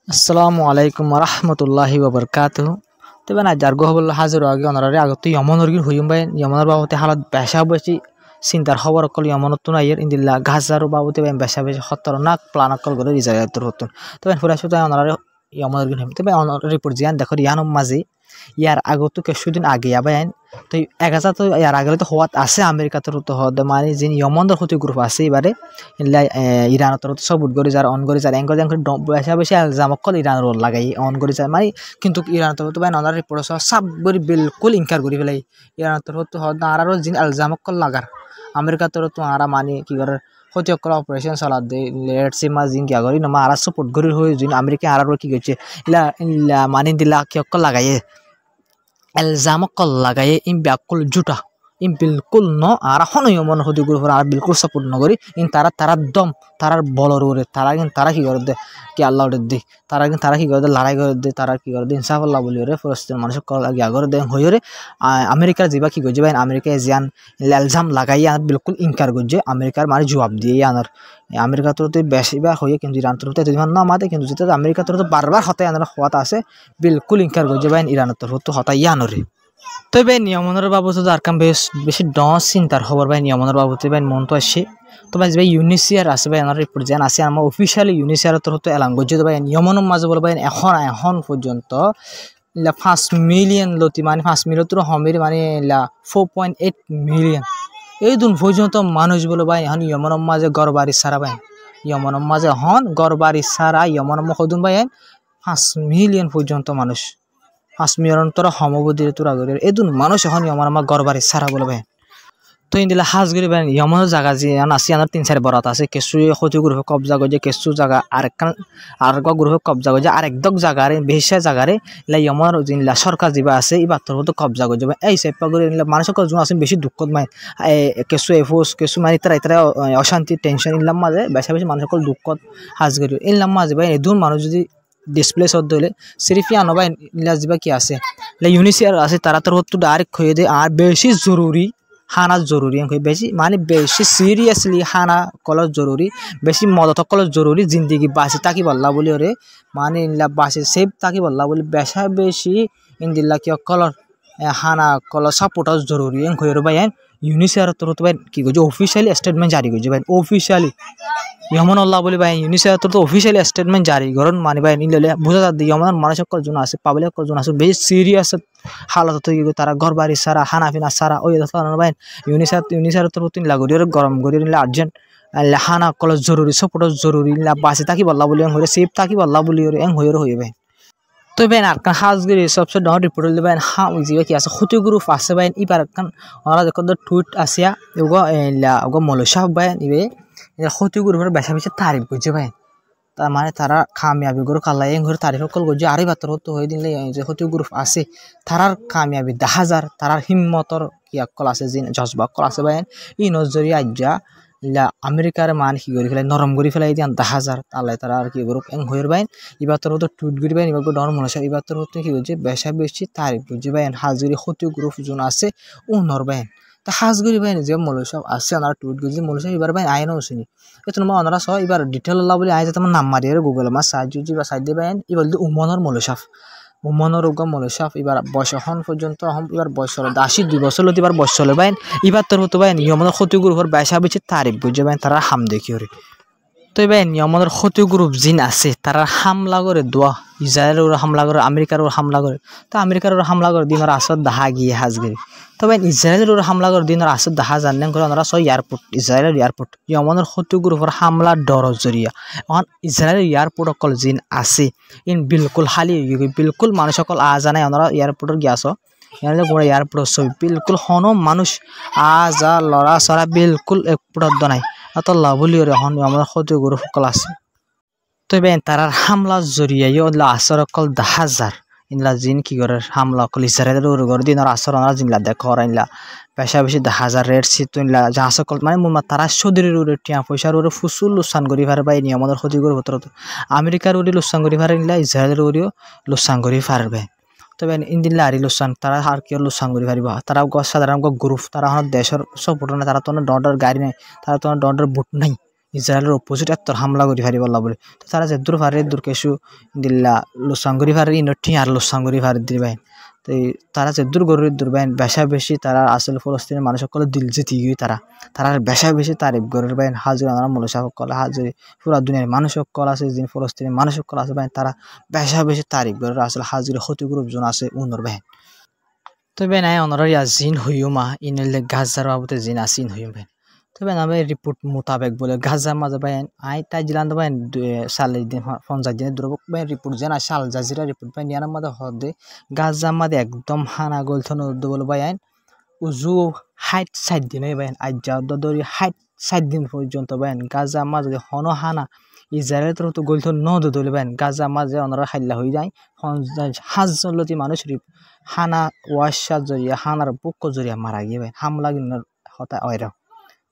আসসালামু আলাইকুম রহমতুল্লাহি ওবরকাতুহু তবে না যার গহবল হাজির আগে অনারে আগত ইয়মনর গিন হইম বাই ইয়মনর বাবতে হালত বেশা বেশি চিন্তার খবর অকল ইয়মনত তো নাইয়ের ইন্দিল্লা গাজার বাবতে বাই বেশা বেশি খতরনাক প্ল্যান অকল করে রিজায়াতর হতুন তবে ফুরাইছো তাই অনারে ইয়মনর গিন হইম তবে অনার রিপোর্ট জিয়ান দেখো ইয়ানম মাঝে ইয়ার আগত কিছুদিন আগে আবাইন তো এক হাজার তো ইয়ার আগে তো হওয়াত আছে আমেরিকাতে তো হদ মানে যিনি ইয়মনর ক্ষতি গ্রুপ আছে এবারে ইরানতর তো সব উঠগরি যার অন করে যার এঙ্গর বেশা বেশি এলজাম অকল ইরান রোল লাগাই অন করে যায় মানে কিন্তু ইরানতর তো বাই ননার রিপোর্ট সব বরি বিলকুল ইনকার করি ফেলাই ইরানতর তো হদ আরো যিনি এলজাম অকল লাগার আমেরিকাতর তো আরা মানে কি করে ক্ষতি অকল অপারেশন চালাত দে লেটসি মা জিন কি আগরি না আরা সাপোর্ট করি হয়ে যিনি আমেরিকা আরো কি করছে ইলা ইলা মানে দিলা কি অকল লাগাইয়ে এলজাম অকল লাগাইয়ে ইন ব্যাকুল জুটা ইন বিলকুল ন আর এখনো মন হতে গুরু আর বিলকুল সাপোর্ট নকরি ইন তারা দম তারার বলর ওরে তারা কি করে দে কি আল্লাহ দে তারা কি করে দে লড়াই করে দে তারা কি করে দে ইনসাফাল্লাহ বলি ওরে ফলস্তিনের মানুষ কল লাগে আগর দে হইরে আমেরিকার যাবা কি করছে ভাই আমেরিকায় জিয়ান এলজাম লাগাইয়া বিলকুল ইনকার করছে আমেরিকার মানে জবাব দিয়ে আনার আমেরিকা তো বেশিবার হয়ে কিন্তু ইরান তো না মাতে কিন্তু যেটা আমেরিকা তো বারবার হতাই আনার হওয়াত আছে বিলকুল ইনকার করছে ভাই ইরান তো হতাই আনরে তবে নিয়মনের বাবদ আর কাম বেশি ডস চিন্তার খবর ভাই নিয়মনের বাবদ ভাই মন তো আসছে তো ভাই ভাই ইউনিসিয়ার আছে ভাই আমার রিপোর্ট যেন আছে আমার অফিসিয়ালি ইউনিসিয়ার তো এলান করছে ভাই নিয়মনের মাঝে বলে ভাই এখন পর্যন্ত 5 মিলিয়ন লতি মানে 5 মিলিয়ন তো হমির মানে 4.8 মিলিয়ন এই দুন পর্যন্ত মানুষ বলে ভাই এখন ইয়মনের মাঝে গড়বাড়ি সারা ভাই ইয়মনের মাঝে হন গড়বাড়ি সারা ইয়মনের মহদুন ভাই 5 মিলিয়ন পর্যন্ত মানুষ 5 মিলিয়ন তোরা সমবুদ্ধির তোরা গড়ের এদুন মানুষ এখন আমার গড়বাড়ি সারা বলে ভাই তো ইন্দিলা হাজগিরি ভাই ইয়মনের জায়গা যে আছে আমার 3-4 বরাত আছে কিছু ক্ষতি গ্রুপে কবজা করছে কিছু জায়গা আর গ্রুপে কবজা করছে আর একদক জায়গারে বেশি জায়গারে ইয়মর জিনিলা সরকার যা আছে এবার তোর তো কবজা করছে এই সেপা করে মানুষের যোন আছে বেশি দুঃখত মাই কিছু এফোর্স কিছু মানে তারা অশান্তি টেনশন ইলাম মাঝে বেশি বেশি মানুষ সকল দুঃখত হাজগিরি ইলাম মাঝে ভাই এদুন মানুষ যদি ডিসপ্লেস হতে হলে সিরিফি আনবা ইলা যা কি আছে ইউনিসিয়ার আছে তারা তোর তো ডাইরেক্ট হয়ে দেয় আর বেশি জরুরি হানা জরুরি বেশি মানে বেশি সিরিয়াসলি হানা কল জরুরি বেশি মদত কল জরুরি জিন্দগি বাঁচি তাকি বললা বলি ওরে মানে ইনলা বাঁচে সেফ তাকি বললা বলি বেশা বেশি ইন্দিল্লা কি কলর হানা কল সাপোর্ট জরুরি হয়ে ভাই ইউনিসিয়ার তোর তো ভাই কি করছে অফিসিয়ালি স্টেটমেন্ট জারি করছে ভাই অফিসিয়ালি ইয়মন আল্লাহ বলি ভাই ইউনিসিয়ার তো অফিসিয়ালি স্টেটমেন্ট জারি করেন মানে ভাই নিলে বোঝা যাচ্ছে ইয়মনের মানুষ সকল জন আছে পাবলিক সকল জন আছে বেশি সিরিয়াস হালত তৈরি তারা ঘর বাড়ি সারা হানাফিনা সারা ওই ভাই ইউনিসিয়ার তো তিন লাগরি গরম করি নিলে আর্জেন্ট হানা কল জরুরি সাপোর্ট জরুরি বাসে তাকি বললা বলি হয়ে সেফ তাকি বললা বলি হয়ে ভাই তো ভাই আর হাজগিরি সবচেয়ে ডর রিপোর্ট হলে ভাই যা কি আছে ক্ষতি গ্রুপ আছে ভাই এবার ওরা যখন টুইট আসিয়া ওগো মলসাহ ভাই ইবে ক্ষতি গ্রুপের বেশা বেশি তারিফ করছে ভাই তার মানে তারা কামিয়াবি গরু কালাই ঘরে তারিফ কল করছে আরই বাতর হতো হয়ে দিলে যে ক্ষতি গ্রুপ আছে তারার কামিয়াবি 10,000 তারার হিম্মতর কি কল আছে যে জজবা কল আছে ভাই ই নজরি আজ্জা আমেরিকার মান কি করে ফেলাই নরম করে ফেলাই দিয়ে 10,000 তাহলে তারা আর কি গ্রুপ হয়ে ভাই এবার তোর হতো টুইট করি ভাই এবার ডর মনসা এবার তোর হতো কি করছে বেশা বেশি তারিফ করছে ভাই হাজুরি ক্ষতি গ্রুপ যোন আছে নর ভাই তা হাজগিরি ভাই যে মৌলসব আছে ওনারা টুইট করছে মৌলসব এবার ভাই আইনও শুনি এতো তোমার ওনারা সব এবার ডিটেল আল্লাহ বলে আইছে তোমার নাম মারি গুগল আমার সাহায্য বা সাইড দিয়ে ভাই এবার উমনের মৌলসাফ উমনের মৌলসাফ এবার বয়স এখন পর্যন্ত এবার বয়স হলো 82 বছর হলো এবার বয়স হলো ভাই এবার তোর হতো ভাই নিয়মনের ক্ষতি গ্রুপের বেশা বেশি তারিফ বুঝছে ভাই তারা হাম দেখি ওরে তো ভাই নিয়মনের ক্ষতি গ্রুপ জিন আছে তারা হামলা করে দোয়া ইসরায়েলের হামলা করে আমেরিকার হামলা করে তো আমেরিকার হামলা করে দিনের আসর দাহা গিয়ে হাজগিরি তবে ইসরায়েলের হামলা করে দিনের আসর দাহা জানলেন করে ওনারা সব এয়ারপোর্ট ইসরায়েলের এয়ারপোর্ট ইয়মনের ক্ষতি গ্রুপের হামলা ডর জরিয়া এখন ইসরায়েলের এয়ারপোর্ট অকল জিন আছে ইন বিলকুল হালি বিলকুল মানুষ সকল জানাই ওনারা এয়ারপোর্টের গিয়াছ গোড়া এয়ারপোর্ট ছবি বিলকুল হনো মানুষ যা লড়া চড়া বিলকুল একপোর্ট নাই এত লাভলি ওরে এখন আমাদের ক্ষতি গ্রুপ সকল আছে তবে তারার হামলা জরিয়াই আসর অকল 10,000 ইনলা জিন কি করে হামলা অকল ইসরায়েলের ঘর দিনের আসর ওনারা জিনলা দেখো ইনলা বেশা বেশি 10,000 রেট সিট ইনলা যা সকল মানে মোর তারা সদরের উড়ে টিয়া পয়সার উড়ে ফুসুল লোসান করি ফারে পাই নি আমাদের ক্ষতি করে হতো আমেরিকার উড়ে লোসান করি ফারে ইনলা ইসরায়েলের উড়েও লোসান করি ফারবে তবে ইন্দিল্লা আরি লোসান তারা আর কি লোসান করি ফারিবা তারা সাধারণ গ্রুপ তারা দেশের সব ভোট নাই তারা তো ডর গাড়ি নাই তারা তো ডর বুট নাই ইজৰাইলৰ অপজিট এত্তৰ হামলা কৰি ফাৰিব বুলি তো তারা যে দূর ফারে দূর কেসু দিল্লা লোসাং করি ফারে ইনঠি আর লোসাং করি ফারে দিবাই তো তারা যে দূর গরুর দূর বাইন বেশা বেশি তারা আসলে ফলস্তিনের মানুষ সকল দিল জিতি গিয়ে তারা বেশা বেশি তারিফ গরুর বাইন হাজুর আমরা মলসা সকল হাজুরি পুরা দুনিয়ার মানুষ সকল আছে যিনি ফলস্তিনের মানুষ সকল আছে বাইন তারা বেশা বেশি তারিফ গরুর আসলে হাজুরি ক্ষতি গ্রুপজন আছে উনর বাইন তো বেন আই অনর ইয়া জিন হইউমা ইনলে গাজার বাবতে জিন আসিন হইউম বাইন তো বেন আমি রিপোর্ট মোতাবেক বলে গাজার মাঝে বাইন আই তাই জিলান বাইন সালে দিন 50 দিনের দূর বাইন রিপোর্ট জানা সাল জাজিরা রিপোর্ট বাইন ইয়ার মাঝে হদে গাজার মাঝে একদম হানা গলথন বলে বাইন উজু 60 দিনে বাইন আজ দরি 60 দিন পর্যন্ত বাইন গাজার মাঝে হন হানা ইসরায়েল তো গলথন দলে বাইন গাজার মাঝে অনরা খাইলা হয়ে যায় 50 লতি মানুষ হানা ওয়াশা জরিয়া হানার বুক জরিয়া মারা গিয়ে বাইন হামলা গিনার হতা ওইরা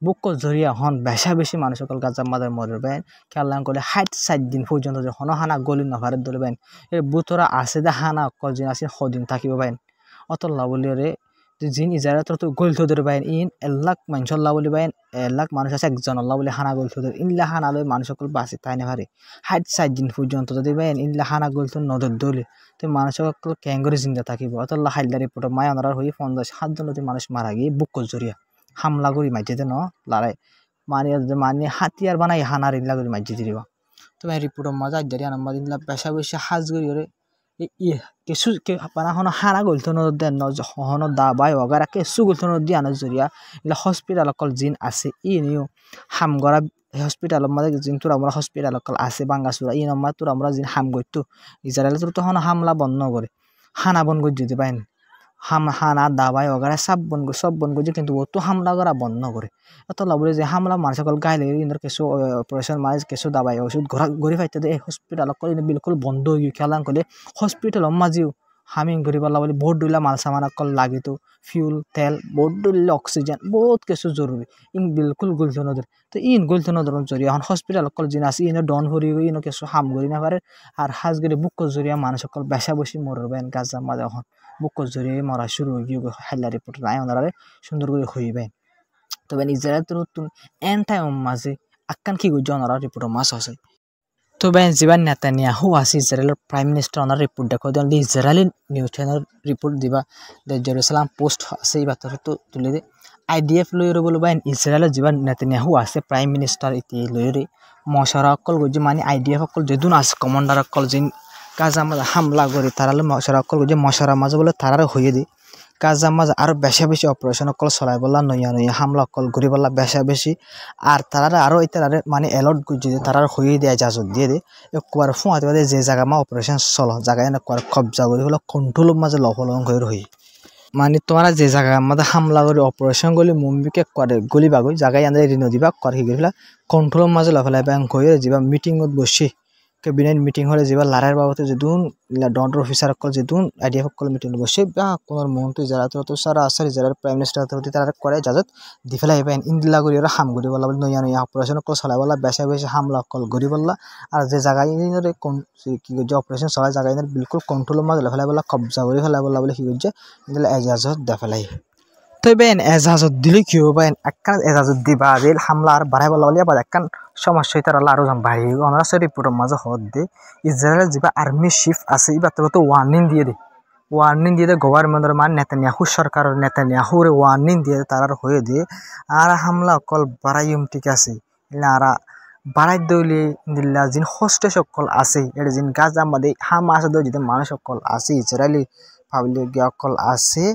বুক জরিয়া হন বেশা বেশি মানুষ সকল গাজার মাঝে মরে বাইন খেলা করলে 60 দিন পর্যন্ত হন হানা গলি নভারের দলে বাইন এর বুতরা আছে দে হানা কদিন আছে সদিন থাকিব বাইন অতল্লা বলি রে জিন ইসরায়েল তো গলথ ধরে বাইন ইন 1 লাখ মানুষ আল্লাহ বলি বাইন 1 লাখ মানুষ আছে একজন আল্লাহ বলি হানা গলথ ধরে ইনলা হানা লই মানুষ সকল বাঁচে তাই না পারে 60 দিন পর্যন্ত যদি বাইন ইনলা হানা গলথ নদর দলে তো মানুষ সকল ক্যাঙ্গরি জিন্দা থাকিব অতল্লা হাইলা রিপোর্ট মায় অনার হই 57 জন মানুষ মারা গিয়ে বুক জরিয়া হামলা করি মাইতে ন লড়াই মানে হাতিয়ার বানাই হানার ইল্লা করি মাইতে দিবা তো রিপোর্ট মজা জারি আনমা ইনলা পেশা বেশি হাজ করি রে কেসু কে পানা হন হানা গলথন দেন হন দা বাই ওগারা কেসু গলথন দি আনা জরিয়া ইলা হসপিটাল কল জিন আছে ই নিও হামগরা হসপিটাল মাঝে জিন তোর আমরা হসপিটাল কল আছে বাঙ্গাসুরা ই নম্বর তোর আমরা জিন হাম গইতো ইসরায়েল তোর তো হন হামলা বন্ধ করে হানা বন গই দিতে পাইন হানা দাবাই ওগারা সব বন গই কিন্তু ও তো হামলা করা বন্ধ করে এত লাবলে যে হামলা মানুষ সকল গাইলে ইন্দর কেসু অপারেশন মাইজ কেসু দাবাই ওষুধ ঘুরে ফাইতে দে হসপিটাল কল বিলকুল বন্ধ হয়ে খেলান করলে হসপিটাল মাঝিও হামিং করি পারলা বলে বহুত দুইলা মাল সামান কল লাগিত ফিউল তেল বহুত দুইলা অক্সিজেন বহুত কিছু জরুরি ইন বিলকুল গুলতো নদর তো ইন গুলতো নদর জরিয়া এখন হসপিটাল কল জিন আছে ইন ডন ভরি ইন কিছু হাম করি না পারে আর হাজগরি বুক জরিয়া মানুষ সকল বেশা বসি মরবেন গাজা মাঝে এখন বুক জরিয়ে মরা শুরু হয়ে গিয়ে হাইলা রিপোর্ট নাই ওনারে সুন্দর করে হইবেন তবে ইসরায়েল তো নতুন এন টাইম মাঝে আক্কান কি গই ওনারা রিপোর্ট মাস আছে তো বেন জীবান নেতানিয়াহু আছে ইসরায়েলের প্রাইম মিনিস্টার ওনার রিপোর্ট দেখো then Israeli news channel report দিবা জেরুসালাম পোস্ট আছে এই বাতর তো তুলে দে আইডিএফ লইরে বলো বেন ইসরায়েলের জীবান নেতানিয়াহু আছে প্রাইম মিনিস্টার ইতি লইরে মশারা অকল গজি মানে আইডিএফ অকল যেদুন আছে কমান্ডার অকল জিন গাজা মাঝে হামলা করে তারালে মশারা অকল গজি মশারা মাঝে বলে তারারে হয়ে দে গাজা মাঝে আরো বেশা বেশি অপারেশন অকল চলাই বললা নইয়া হামলা অকল ঘুরি বললা বেশা বেশি আর তারা আরো ইতারে মানে অ্যালার্ট করছে যে তারা হয়ে দেয় ইজাজত দিয়ে দে একবার ফুঁয়াতে পারে যে জায়গা মা অপারেশন চলো জায়গায় একবার কবজা করে হলো কন্ট্রোল মাঝে লফলং হয়ে রহি মানে তোমরা যে জায়গা আমাদের হামলা করে অপারেশন গলি মুম্বিকে করে গলি বাগই জায়গায় আনতে ঋণ দিবা করে গেলা কন্ট্রোল মাঝে লফলাই ব্যাংক হয়ে যাবা মিটিংত বসে ক্যাবিনেট মিটিং হলে যাবা লারার বাবতে যেদুন ডন্ডর অফিসার কল যেদুন আইডিএফ কল মিটিং বসে বা কোন মন্ত্রী যারা তো সারা আছে যারা প্রাইম মিনিস্টার তারা করে ইজাজত দি ফেলাই পাইন ইন্দিলা করি ওরা হাম করি বলা বলে নইয়া অপারেশন কল চলাই বলা বেশা বেশি হামলা কল করি বললা আর যে জায়গায় কোন কি যে অপারেশন চলাই জায়গায় বিলকুল কন্ট্রোল মাঝে ফেলাই বলা কবজা করে ফেলাই বলা বলে কি করছে ইন্দিলা ইজাজত দে ফেলাই তো বেন এজাজত দিলে কি হবে বেন একখান এজাজত দিবা দিল হামলা আর বাড়াই বলা বলে আবার একখান সমস্যা তার আরো বাড়ি অনারা সে রিপোর্টের মাঝে হদ দে ইসরায়েলের যা আর্মি চিফ আছে এবার তো ওয়ার্নিং দিয়ে দে গভর্নমেন্টের মান নেতানিয়াহু সরকারের নেতানিয়াহুরে ওয়ার্নিং দিয়ে তার হয়ে দিয়ে আর হামলা কল বাড়াইম ঠিক আছে আর বাড়াই দইলে দিল্লা যিন হোস্টে সকল আছে এটা যিন গাজা মাদে হামাস দই যদি মানুষ সকল আছে ইসরায়েলি পাবলিক সকল আছে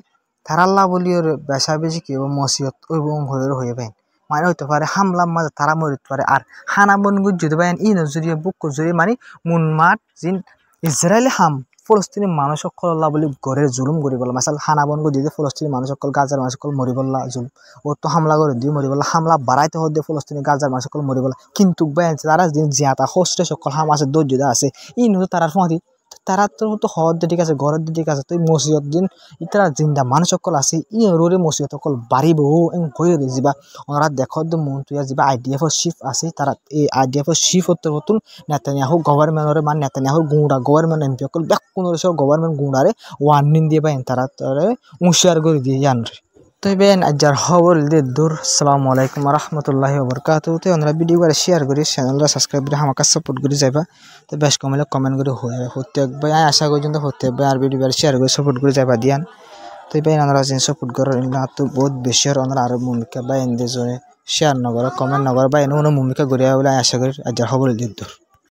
তারাল্লা বলিও বেশা বেশি কি মসিয়ত এবং হয়ে পাইন মানে হইতে পারে হামলা মাঝে তারা মরিতে পারে আর হানা বনগুজ যদি পাইন ই নজরিয়ে বুক জড়িয়ে মানে মুনমাট যিন ইসরায়েলি হাম ফলস্তিনি মানুষ সকল আল্লাহ বলি গড়ের জুলুম করি বলা মাসাল হানা বনগুজ দিয়ে ফলস্তিনি মানুষ সকল গাজার মানুষ সকল মরি বললা জুলুম ও তো হামলা করে দিয়ে মরি বললা হামলা বাড়াইতে হতে ফলস্তিনি গাজার মানুষ সকল মরি বলা কিন্তু তারা যিনি জিয়াতা হোস্টে সকল হামাসের দৈর্য আছে ই নজর তারা ফোঁয়াদি তারা তো হদ ঠিক আছে ঘরের ঠিক আছে তুই মসজিদ দিন ইতারা জিন্দা মানুষ সকল আছে ই রোরে মসজিদ সকল বাড়িব হয়ে যাবা ওনারা দেখো মন তুই যাবা আইডিএফ চিফ আছে তারা এই আইডিএফ চিফ হতে নতুন নেতানিয়াহু গভর্নমেন্টের মানে নেতানিয়াহু গুঁড়া গভর্নমেন্ট এমপি সকল ব্যাক কোনো সব গভর্নমেন্ট গুঁড়ারে ওয়ার্নিং দিয়ে পাইন তারা তারা হুঁশিয়ার করে দিয়ে জানরে তো বেন আজার খবর দে দূর আসসালামু আলাইকুম রহমতুল্লাহি ওবরকাতু তো আমরা ভিডিও করে শেয়ার করি চ্যানেলটা সাবস্ক্রাইব করে আমাকে সাপোর্ট করে যাবা তো বেশ কমলে কমেন্ট করে হতে ভাই আশা করি হতে ভাই আর ভিডিও শেয়ার করে সাপোর্ট করে যাবা দিয়ান তো ভাই আমরা যেন সাপোর্ট করার না তো বহুত বেশি আর আমরা আরো ভূমিকা বা এনদে জনে শেয়ার নগর কমেন্ট নগর বা এনে কোনো ভূমিকা গড়িয়া বলে আশা করি আজার খবর দে দূর।